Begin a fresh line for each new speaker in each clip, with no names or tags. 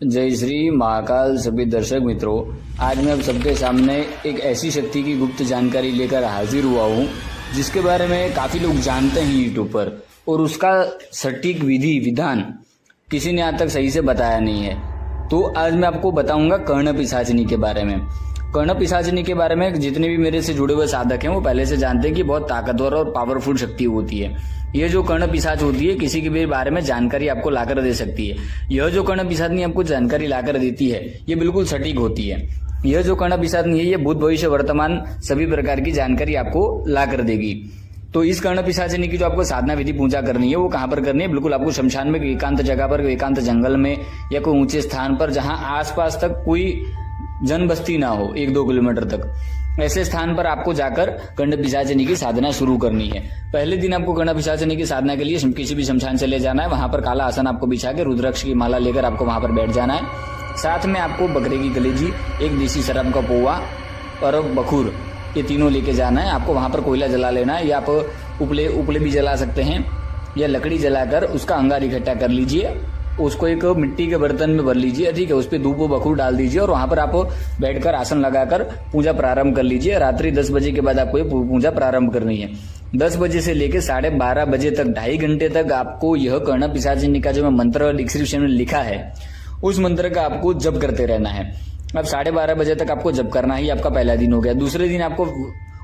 जय श्री महाकाल सभी दर्शक मित्रों, आज मैं आप सबके सामने एक ऐसी शक्ति की गुप्त जानकारी लेकर हाजिर हुआ हूँ जिसके बारे में काफ़ी लोग जानते हैं यूट्यूब पर, और उसका सटीक विधि विधान किसी ने आज तक सही से बताया नहीं है। तो आज मैं आपको बताऊंगा कर्ण पिशाचिनी के बारे में। कर्ण पिशाचिनी के बारे में जितने भी मेरे से जुड़े हुए साधक हैं वो पहले से जानते हैं कि बहुत ताकतवर और पावरफुल शक्ति होती है। यह जो कर्ण पिशाच होती है किसी के भी बारे में जानकारी आपको लाकर दे सकती है। यह जो कर्ण पिशाचिनी आपको जानकारी लाकर देती है ये बिल्कुल सटीक होती है। यह जो कर्ण पिशाचिनी है ये भूत भविष्य वर्तमान सभी प्रकार की जानकारी आपको लाकर देगी। तो इस कर्ण पिशाचिनी की जो आपको साधना विधि पूजा करनी है वो कहाँ पर करनी है? बिल्कुल आपको शमशान में, एकांत जगह पर, एकांत जंगल में या कोई ऊंचे स्थान पर जहां आसपास तक कोई जनबस्ती ना हो, 1-2 किलोमीटर तक, ऐसे स्थान पर आपको जाकर कर्ण पिशाचिनी की साधना शुरू करनी है। पहले दिन आपको कर्ण पिशाचिनी की साधना के लिए किसी भी शमशान चले जाना है। वहां पर काला आसन आपको बिछा के रुद्राक्ष की माला लेकर आपको वहां पर बैठ जाना है। साथ में आपको बकरे की कलेजी, एक देसी शराब का पौवा और बखूर, ये तीनों लेके जाना है। आपको वहां पर कोयला जला लेना है, या आप उपले भी जला सकते हैं, या लकड़ी जलाकर उसका अंगार इकट्ठा कर लीजिए, उसको एक मिट्टी के बर्तन में भर लीजिए, ठीक है। उस पर धूप बखूर डाल दीजिए और वहां पर आप बैठकर आसन लगाकर पूजा प्रारंभ कर लीजिए। रात्रि 10 बजे के बाद आपको ये पूजा प्रारंभ करनी है। 10 बजे से लेकर 12:30 बजे तक, 2.5 घंटे तक आपको यह कर्ण पिशाचिनी का जो मैं मंत्र डिस्क्रिप्शन में लिखा है उस मंत्र का आपको जप करते रहना है। अब 12:30 बजे तक आपको जप करना ही आपका पहला दिन हो गया। दूसरे दिन आपको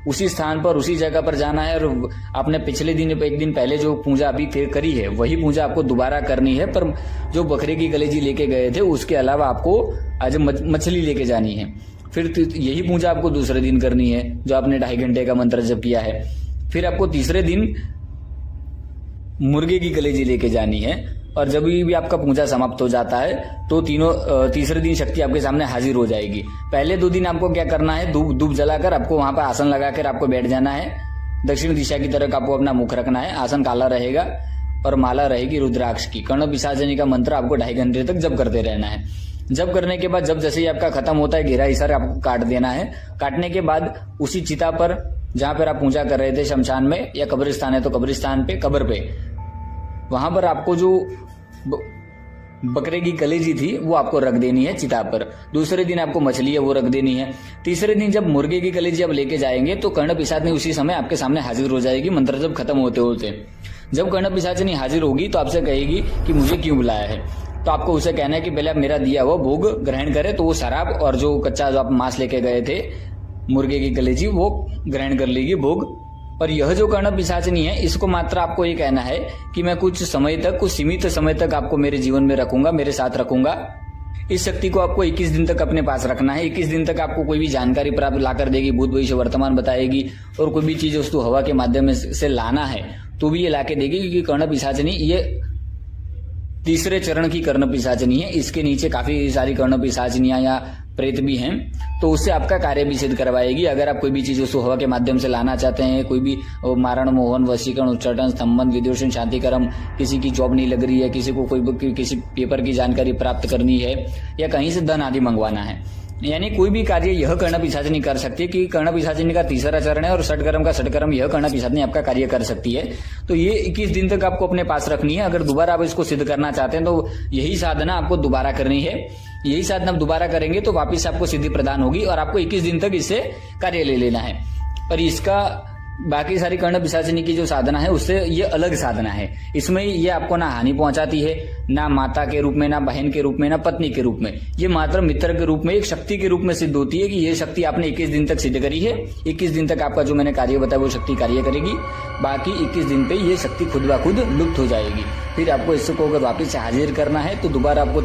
उसी स्थान पर, उसी जगह पर जाना है और आपने पिछले दिन, एक दिन पहले जो पूजा अभी करी है वही पूजा आपको दोबारा करनी है। पर जो बकरे की कलेजी लेके गए थे उसके अलावा आपको आज मछली लेके जानी है। फिर यही पूजा आपको दूसरे दिन करनी है जो आपने 2.5 घंटे का मंत्र जप किया है। फिर आपको तीसरे दिन मुर्गे की कलेजी लेके जानी है। और जब भी आपका पूजा समाप्त हो जाता है तो तीसरे दिन शक्ति आपके सामने हाजिर हो जाएगी। पहले 2 दिन आपको क्या करना है? धूप जलाकर आपको वहां पर आसन लगाकर आपको बैठ जाना है। दक्षिण दिशा की तरफ आपको अपना मुख रखना है। आसन काला रहेगा और माला रहेगी रुद्राक्ष की। कर्ण पिशाचिनी का मंत्र आपको 2.5 घंटे तक जप करते रहना है। जप करने के बाद जब जैसे ही आपका खत्म होता है, घेरा हिसार आपको काट देना है। काटने के बाद उसी चिता पर जहां पर आप पूजा कर रहे थे, शमशान में या कब्रिस्तान है तो कब्रिस्तान पे, कब्र पे, वहां पर आपको जो बकरे की कलेजी थी वो आपको रख देनी है चिता पर। दूसरे दिन आपको मछली है वो रख देनी है। तीसरे दिन जब मुर्गे की कलेजी आप लेके जाएंगे तो कर्ण पिशाचिनी उसी समय आपके सामने हाजिर हो जाएगी, मंत्र जब खत्म होते होते। जब कर्ण पिशाचिनी हाजिर होगी तो आपसे कहेगी कि मुझे क्यों बुलाया है। तो आपको उसे कहना है कि पहले आप मेरा दिया हुआ भोग ग्रहण करें। तो वो शराब और जो कच्चा जो आप मांस लेके गए थे, मुर्गे की कलेजी, वो ग्रहण कर लेगी भोग। और यह जो कर्ण पिशाचिनी है इसको मात्र आपको ये कहना है कि मैं कुछ समय तक, कुछ सीमित समय तक आपको मेरे जीवन में रखूंगा, मेरे साथ रखूंगा। इस शक्ति को आपको 21 दिन तक अपने पास रखना है। 21 दिन तक आपको कोई भी जानकारी प्राप्त लाकर देगी, भूत भविष्य वर्तमान बताएगी, और कोई भी चीज वस्तु हवा के माध्यम से लाना है तो भी ये लाके देगी। क्योंकि कर्ण पिशाचिनी ये तीसरे चरण की कर्ण पिशाचिनी है। इसके नीचे काफी सारी कर्ण पिशाचिनियां या प्रेत भी हैं, तो उससे आपका कार्य भी सिद्ध करवाएगी। अगर आप कोई भी चीज उसको हवा के माध्यम से लाना चाहते हैं, कोई भी मारण, मोहन, वशीकरण, उच्चाटन, स्तंभन, विदूषण, शांतिकर्म, किसी की जॉब नहीं लग रही है, किसी को किसी पेपर की जानकारी प्राप्त करनी है, या कहीं से धन आदि मंगवाना है, यानी कोई भी कार्य यह कर्ण पिशाचिनी कर सकती है। कि कर्ण पिशाचिनी का तीसरा चरण है और षटकर्म का षटकर्म यह कर्ण पिशाचिनी आपका कार्य कर सकती है। तो ये 21 दिन तक आपको अपने पास रखनी है। अगर दोबारा आप इसको सिद्ध करना चाहते हैं तो यही साधना आपको दोबारा करनी है। यही साधना आप दोबारा करेंगे तो वापिस आपको सिद्धि प्रदान होगी और आपको 21 दिन तक इससे कार्य ले लेना है। और इसका बाकी सारी कर्ण पिशाचिनी की जो साधना है उससे ये अलग साधना है। इसमें ये आपको ना हानि पहुंचाती है, ना माता के रूप में, ना बहन के रूप में, ना पत्नी के रूप में। ये मात्र मित्र के रूप में, एक शक्ति के रूप में सिद्ध होती है कि ये शक्ति आपने 21 दिन तक सिद्ध करी है। 21 दिन तक आपका जो मैंने कार्य बताया वो शक्ति कार्य करेगी। बाकी 21 दिन पे ये शक्ति खुद ब खुद लुप्त हो जाएगी। फिर आपको इसको अगर वापिस हाजिर करना है तो दोबारा आपको